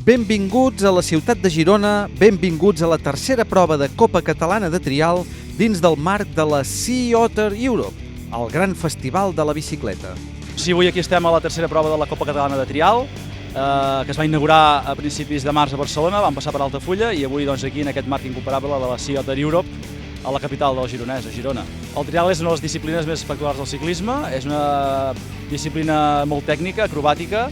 Benvinguts a la ciutat de Girona, benvinguts a la tercera prova de Copa Catalana de Trial dins del marc de la Sea Otter Europe, el gran festival de la bicicleta. Sí, avui aquí estem a la tercera prova de la Copa Catalana de Trial, que es va inaugurar a principis de març a Barcelona, vam passar per Altafulla i avui aquí en aquest marc incomparable de la Sea Otter Europe a la capital del gironès, a Girona. El trial és una de les disciplines més espectaculars del ciclisme, és una disciplina molt tècnica, acrobàtica,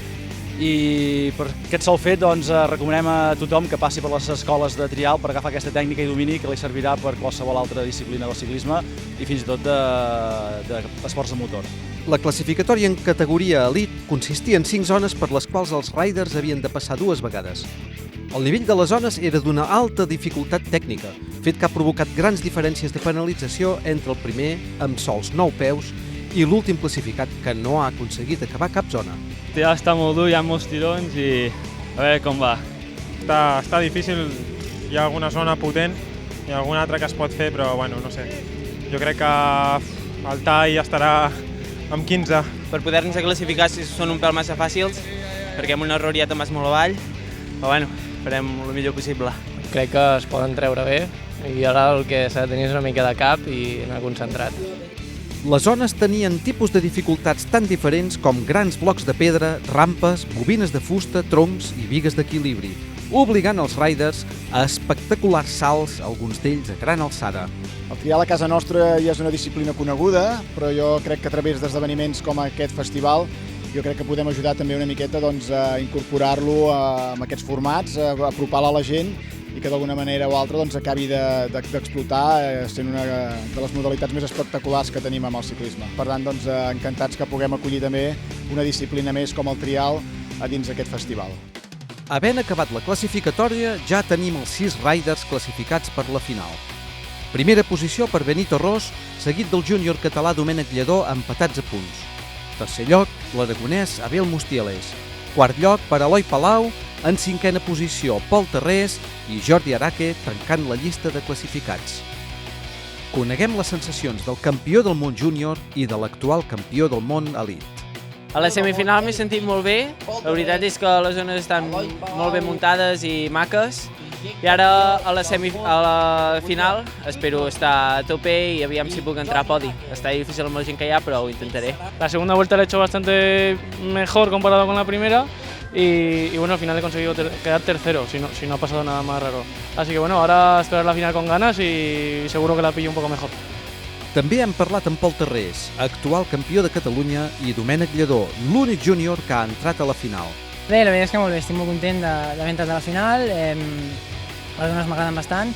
i per aquest sol fet recomanem a tothom que passi per les escoles de trial per agafar aquesta tècnica i domini que li servirà per qualsevol altra disciplina del ciclisme i fins i tot d'esports de motor. La classificatòria en categoria Elite consistia en 5 zones per les quals els riders havien de passar 2 vegades. El nivell de les zones era d'una alta dificultat tècnica, fet que ha provocat grans diferències de penalització entre el primer, amb sols 9 peus, i l'últim classificat, que no ha aconseguit acabar cap zona. El trial està molt dur, hi ha molts tirons i a veure com va. Està difícil, hi ha alguna zona potent, hi ha alguna altra que es pot fer, però bueno, no sé. Jo crec que el tall estarà amb 15. Per poder-nos classificar si són un pèl massa fàcils, perquè amb un error ja te'n vas molt avall, però bueno, farem el millor possible. Crec que es poden treure bé i ara el que s'ha de tenir és una mica de cap i anar concentrat. Les zones tenien tipus de dificultats tan diferents com grans blocs de pedra, rampes, bobines de fusta, troncs i bigues d'equilibri, obligant els riders a espectaculars salts, alguns d'ells a gran alçada. El trial a casa nostra ja és una disciplina coneguda, però jo crec que a través d'esdeveniments com aquest festival jo crec que podem ajudar també una miqueta a incorporar-lo en aquests formats, a apropar-la a la gent i que d'alguna manera o altra acabi d'explotar sent una de les modalitats més espectaculars que tenim amb el ciclisme. Per tant, encantats que puguem acollir també una disciplina més com el trial a dins d'aquest festival. Havent acabat la classificatòria, ja tenim els 6 riders classificats per la final. Primera posició per Benito Ros, seguit del júnior català Domènec Lledó, empatats a punts. Tercer lloc, l'aragonès Abel Mustieles. Quart lloc per Eloi Palau, en 5a posició Pol Tarrés i Jordi Araque tancant la llista de classificats. Coneguem les sensacions del campió del món júnior i de l'actual campió del món elit. A la semifinal m'he sentit molt bé, la veritat és que les zones estan molt ben muntades i maques, i ara a la final espero estar a tope y aviam si puc entrar a podi. Està difícil amb la gent que hi ha, però ho intentaré. La segunda vuelta la he hecho bastante mejor comparado con la primera y bueno, al final he conseguido quedar tercero, si no ha pasado nada más raro. Así que bueno, ahora esperar la final con ganas y seguro que la pillo un poco mejor. També hem parlat amb Pol Tarrés, actual campió de Catalunya, i Domènec Lledó, l'únic júnior que ha entrat a la final. Bé, la veritat és que molt bé, estic molt content d'haver entrat a la final. Les zones m'agraden bastant,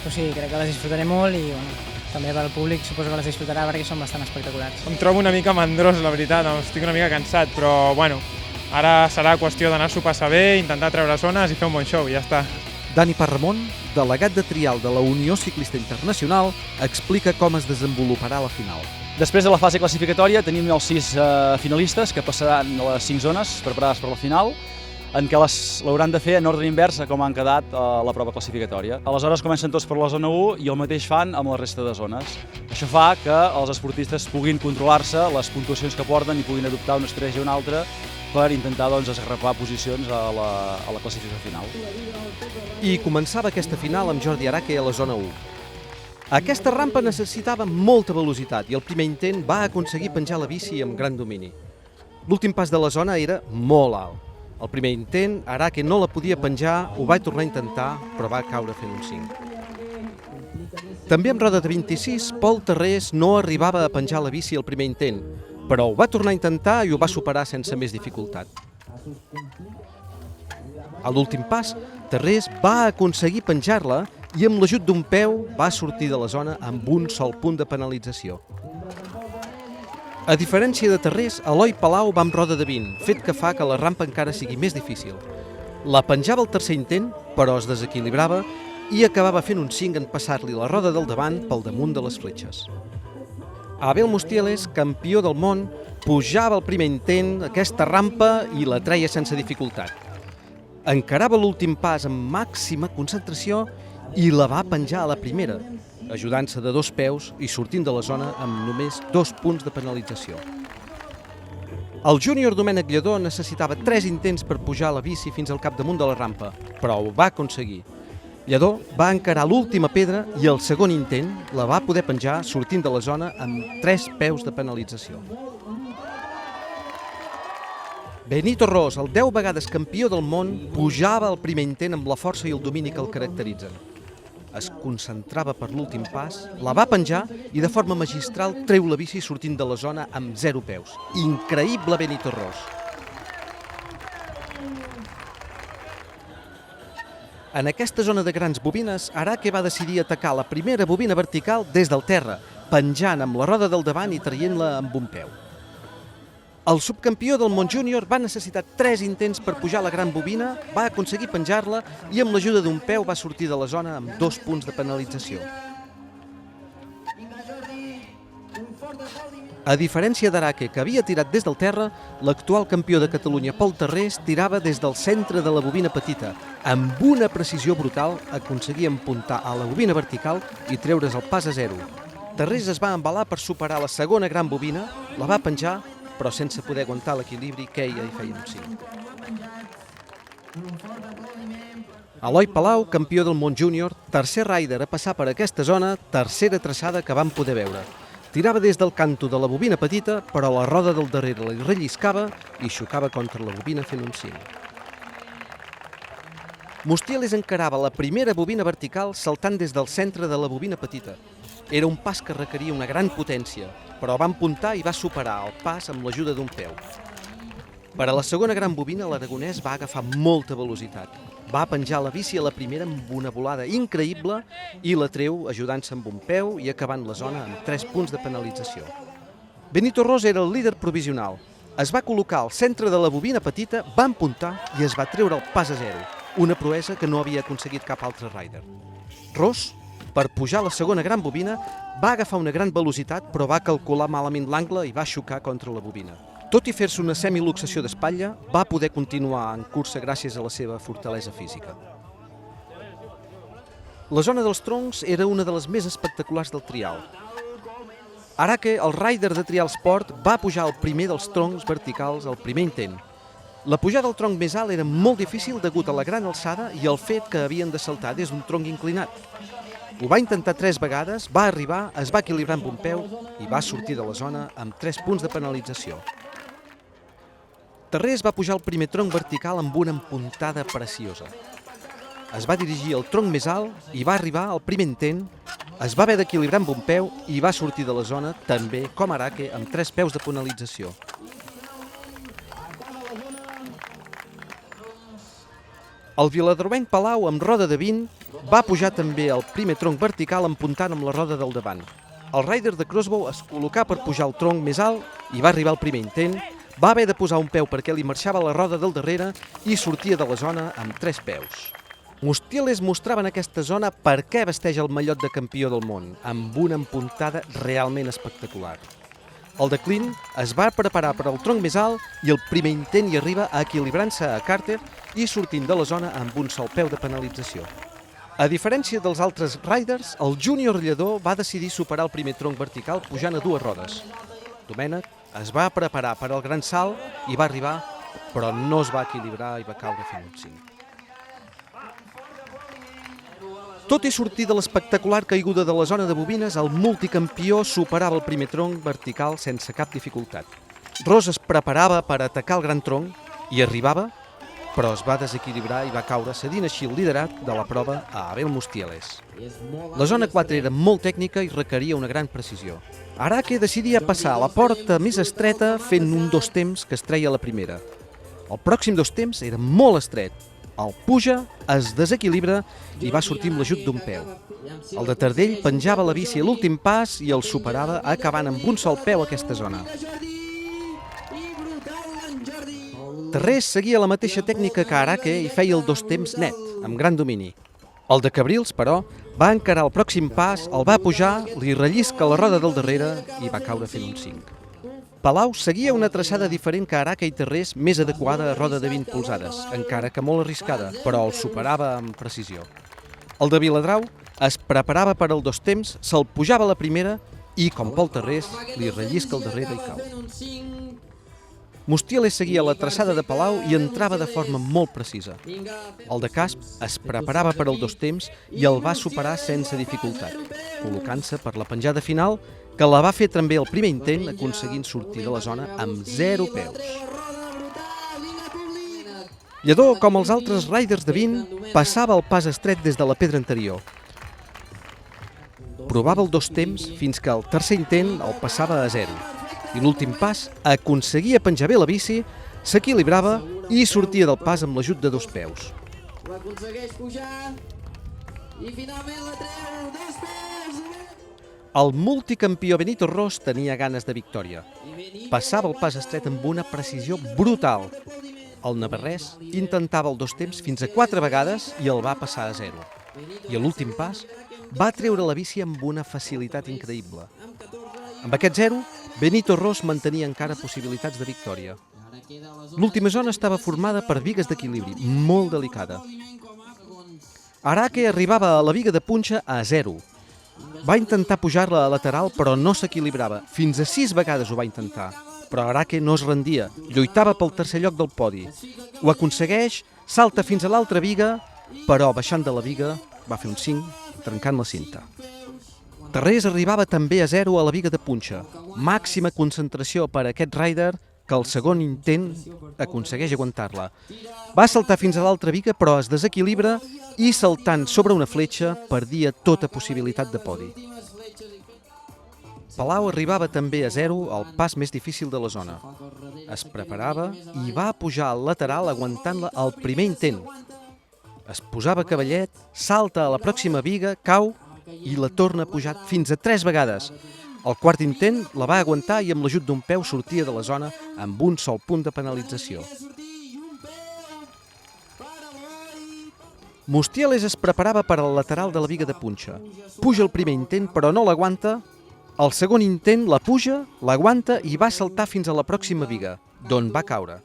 però sí, crec que les disfrutaré molt i bueno, també per al públic suposo que les disfrutarà perquè són bastant espectaculars. Em trobo una mica mandrós, la veritat, estic una mica cansat, però bueno, ara serà qüestió d'anar-s'ho a passar bé, intentar treure zones i fer un bon show, i ja està. Dani Parramon, delegat de trial de la Unió Ciclista Internacional, explica com es desenvoluparà la final. Després de la fase classificatòria tenim els 6 finalistes que passaran a les 5 zones preparades per la final, en què l'hauran de fer en ordre invers a com han quedat a la prova classificatòria. Aleshores comencen tots per la zona 1 i el mateix fan amb la resta de zones. Això fa que els esportistes puguin controlar-se les puntuacions que porten i puguin adoptar una estratègia o una altra per intentar arreglar posicions a la classificació final. I començava aquesta final amb Jordi Araque a la zona 1. Aquesta rampa necessitava molta velocitat i el primer intent va aconseguir penjar la bici amb gran domini. L'últim pas de la zona era molt alt. El primer intent, Araque no la podia penjar, ho va tornar a intentar, però va caure fent un 5. També amb roda de 26, Pol Tarrés no arribava a penjar la bici al primer intent, però ho va tornar a intentar i ho va superar sense més dificultat. A l'últim pas, Tarrés va aconseguir penjar-la i amb l'ajut d'un peu va sortir de la zona amb un sol punt de penalització. A diferència de Tarrés, Eloi Palau va amb roda de 20, fet que fa que la rampa encara sigui més difícil. La penjava al tercer intent, però es desequilibrava i acabava fent un 5 en passar-li la roda del davant pel damunt de les fletxes. Abel Mustieles, campió del món, pujava al primer intent aquesta rampa i la treia sense dificultat. Encarava l'últim pas amb màxima concentració i la va penjar a la primera, ajudant-se de 2 peus i sortint de la zona amb només 2 punts de penalització. El júnior Domènec Lledó necessitava 3 intents per pujar a la bici fins al capdamunt de la rampa, però ho va aconseguir. Lledó va encarar l'última pedra i el segon intent la va poder penjar sortint de la zona amb 3 peus de penalització. Benito Ros, el 10 vegades campió del món, pujava al primer intent amb la força i el domini que el caracteritzen. Es concentrava per l'últim pas, la va penjar i de forma magistral treu la bici sortint de la zona amb 0 peus. Increïble Benito Ros! En aquesta zona de grans bobines, Arake va decidir atacar la primera bobina vertical des del terra, penjant amb la roda del davant i traient-la amb un peu. El subcampió del món júnior va necessitar 3 intents per pujar a la gran bobina, va aconseguir penjar-la i amb l'ajuda d'un peu va sortir de la zona amb 2 punts de penalització. A diferència d'Arake, que havia tirat des del terra, l'actual campió de Catalunya Pol Tarrés tirava des del centre de la bobina petita. Amb una precisió brutal aconseguia empuntar a la bobina vertical i treure's el pas a 0. Tarrés es va embalar per superar la segona gran bobina, la va penjar, però sense poder aguantar l'equilibri, queia i feia un 5. Eloi Palau, campió del món júnior, tercer rider a passar per aquesta zona, tercera traçada que vam poder veure. Tirava des del canto de la bobina petita, però la roda del darrere li relliscava i xocava contra la bobina fent un 5. Mustieles encarava la primera bobina vertical saltant des del centre de la bobina petita. Era un pas que requeria una gran potència, però va empuntar i va superar el pas amb l'ajuda d'un peu. Per a la segona gran bobina, l'aragonès va agafar molta velocitat. Va penjar la bici a la primera amb una volada increïble i la treu ajudant-se amb un peu i acabant la zona amb 3 punts de penalització. Benito Ros era el líder provisional. Es va col·locar al centre de la bobina petita, va empuntar i es va treure el pas a 0, una proesa que no havia aconseguit cap altre rider. Ros, per pujar a la segona gran bobina, va agafar una gran velocitat però va calcular malament l'angle i va xocar contra la bobina. Tot i fer-se una semiluxació d'espatlla, va poder continuar en cursa gràcies a la seva fortalesa física. La zona dels troncs era una de les més espectaculars del trial. Arake, el rider de trial sport, va pujar el primer dels troncs verticals al primer intent. La pujada al tronc més alt era molt difícil degut a la gran alçada i al fet que havien de saltar des d'un tronc inclinat. Ho va intentar 3 vegades, va arribar, es va equilibrar amb un peu i va sortir de la zona amb 3 punts de penalització. Tarrés va pujar el primer tronc vertical amb una empuntada preciosa. Es va dirigir al tronc més alt i va arribar al primer intent, es va haver d'equilibrar amb un peu i va sortir de la zona, també, com Arake, amb 3 peus de penalització. El viladrovenc Palau, amb roda de 20, va pujar també el primer tronc vertical empuntant amb la roda del davant. El rider de Crossbow es col·locà per pujar el tronc més alt i va arribar al primer intent, va haver de posar un peu perquè li marxava la roda del darrere i sortia de la zona amb 3 peus. Mustieles mostrava en aquesta zona per què vesteix el mallot de campió del món, amb una empuntada realment espectacular. El de Clint es va preparar per al tronc més alt i el primer intent hi arriba equilibrant-se a Carter i sortint de la zona amb un sol peu de penalització. A diferència dels altres riders, el júnior Lledó va decidir superar el primer tronc vertical pujant a 2 rodes. Domènec es va preparar per al gran salt i va arribar, però no es va equilibrar i va caure fent un 5. Tot i sortir de l'espectacular caiguda de la zona de bobines, el multicampió superava el primer tronc vertical sense cap dificultat. Ros es preparava per atacar el gran tronc i arribava, però es va desequilibrar i va caure, cedint així el liderat de la prova a Abel Mustieles. La zona 4 era molt tècnica i requeria una gran precisió. Arake decidia passar a la porta més estreta fent un 2 temps que es treia a la primera. El pròxim 2 temps era molt estret. El puja, es desequilibra i va sortir amb l'ajut d'un peu. El de Tardell penjava la bici a l'últim pas i el superava, acabant amb un sol peu a aquesta zona. Tarrés seguia la mateixa tècnica que Arake i feia el 2 temps net, amb gran domini. El de Cabrils, però, va encarar el pròxim pas, el va pujar, li rellisca la roda del darrere i va caure fent un 5. Palau seguia una traçada diferent que Arake i Tarrés, més adequada a roda de 20 polzades, encara que molt arriscada, però el superava amb precisió. El de Viladrau es preparava per al 2 temps, se'l pujava a la primera i, com Pol Tarrés, li rellisca el darrere i cau. Mustiales seguia la traçada de Palau i entrava de forma molt precisa. El de Casp es preparava per al dos temps i el va superar sense dificultat, col·locant-se per la penjada final, que la va fer també el primer intent, aconseguint sortir de la zona amb 0 peus. Lledó, com els altres riders de 20, passava el pas estret des de la pedra anterior. Provava el dos temps fins que el tercer intent el passava a 0. I l'últim pas aconseguia penjar bé la bici, s'equilibrava i sortia del pas amb l'ajut de 2 peus. L'aconsegueix pujar i finalment la treu, 2 peus! El multicampió Benito Ros tenia ganes de victòria. Passava el pas estret amb una precisió brutal. El navarrès intentava el dos temps fins a 4 vegades i el va passar a 0. I a l'últim pas va treure la bici amb una facilitat increïble. Amb aquest 0, Benito Ros mantenia encara possibilitats de victòria. L'última zona estava formada per bigues d'equilibri, molt delicada. Araque arribava a la biga de punxa a 0. Va intentar pujar-la a lateral, però no s'equilibrava. Fins a 6 vegades ho va intentar. Però Araque no es rendia, lluitava pel tercer lloc del podi. Ho aconsegueix, salta fins a l'altra biga, però baixant de la biga va fer un 5, trencant la cinta. Tarrés arribava també a 0 a la biga de punxa. Màxima concentració per a aquest rider, que al segon intent aconsegueix aguantar-la. Va saltar fins a l'altra biga, però es desequilibra i, saltant sobre una fletxa, perdia tota possibilitat de podi. Palau arribava també a 0 al pas més difícil de la zona. Es preparava i va pujar al lateral aguantant-la al primer intent. Es posava cavallet, salta a la pròxima biga, cau i la torna a pujar fins a 3 vegades. El quart intent la va aguantar i amb l'ajut d'un peu sortia de la zona amb un sol punt de penalització. Mustiales es preparava per al lateral de la biga de punxa. Puja el primer intent però no l'aguanta. El segon intent la puja, l'aguanta i va saltar fins a la pròxima biga, d'on va caure.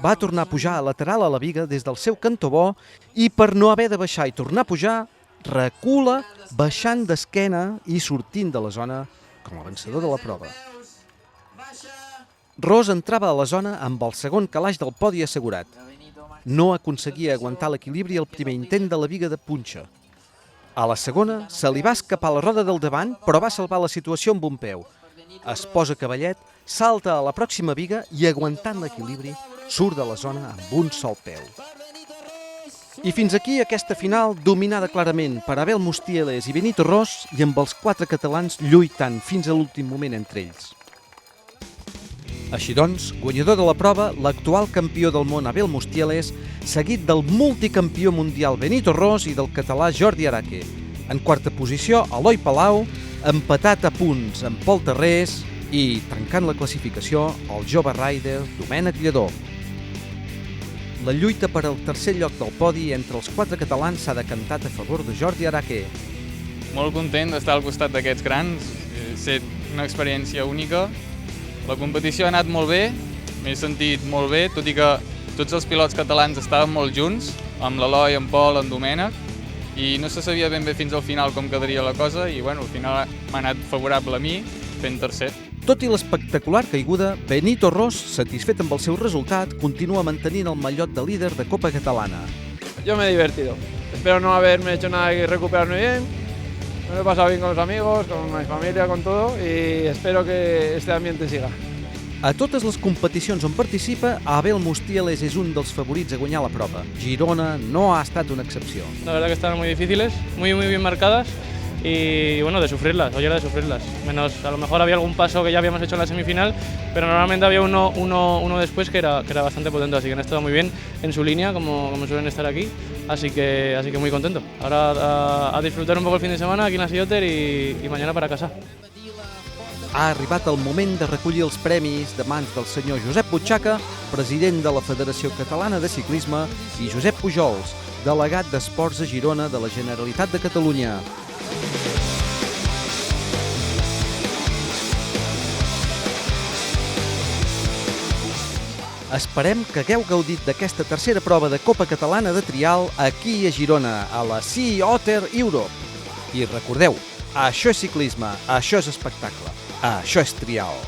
Va tornar a pujar a lateral a la biga des del seu cantó bo i per no haver de baixar i tornar a pujar, recula, baixant d'esquena i sortint de la zona com a vencedor de la prova. Ros entrava a la zona amb el segon calaix del podi assegurat. No aconseguia aguantar l'equilibri al primer intent de la biga de punxa. A la segona se li va escapar la roda del davant, però va salvar la situació amb un peu. Es posa cavallet, salta a la pròxima biga i, aguantant l'equilibri, surt de la zona amb un sol peu. I fins aquí aquesta final dominada clarament per Abel Mustiales i Benito Ros i amb els 4 catalans lluitant fins a l'últim moment entre ells. Així doncs, guanyador de la prova, l'actual campió del món Abel Mustiales, seguit del multicampió mundial Benito Ros i del català Jordi Araque. En quarta posició, Eloi Palau, empatat a punts amb Pol Tarrés i, trencant la classificació, el jove rider Domènec Lledó. La lluita per al tercer lloc del podi entre els 4 catalans s'ha decantat a favor de Jordi Araque. Molt content d'estar al costat d'aquests grans, ha estat una experiència única. La competició ha anat molt bé, m'he sentit molt bé, tot i que tots els pilots catalans estaven molt junts, amb l'Eloi, en Pol, en Domènec, i no se sabia ben bé fins al final com quedaria la cosa, i bueno, al final m'ha anat favorable a mi, fent tercer. Tot i l'espectacular caiguda, Benito Ros, satisfet amb el seu resultat, continua mantenint el mallot de líder de Copa Catalana. Yo me he divertido. Espero no haberme hecho nada y recuperarme bien. Me lo he pasado bien con los amigos, con mi familia, con todo y espero que este ambiente siga. A totes les competicions on participa, Abel Mustiales és un dels favorits a guanyar la prova. Girona no ha estat una excepció. La verdad que estaban muy difíciles, muy bien marcadas y bueno, de sufrirlas, hoy era de sufrirlas. Menos, a lo mejor había algún paso que ya habíamos hecho en la semifinal, pero normalmente había uno después que era bastante potente, así que han estado muy bien en su línea, como suelen estar aquí, así que muy contento. Ahora a disfrutar un poco el fin de semana aquí en la Sioter y mañana para casa. Ha arribat el moment de recollir els premis de mans del senyor Josep Butxaca, president de la Federació Catalana de Ciclisme, i Josep Pujols, delegat d'Esports a Girona de la Generalitat de Catalunya. Esperem que hagueu gaudit d'aquesta tercera prova de Copa Catalana de Trial aquí a Girona, a la Sea Otter Europe. I recordeu, això és ciclisme, això és espectacle, això és trial.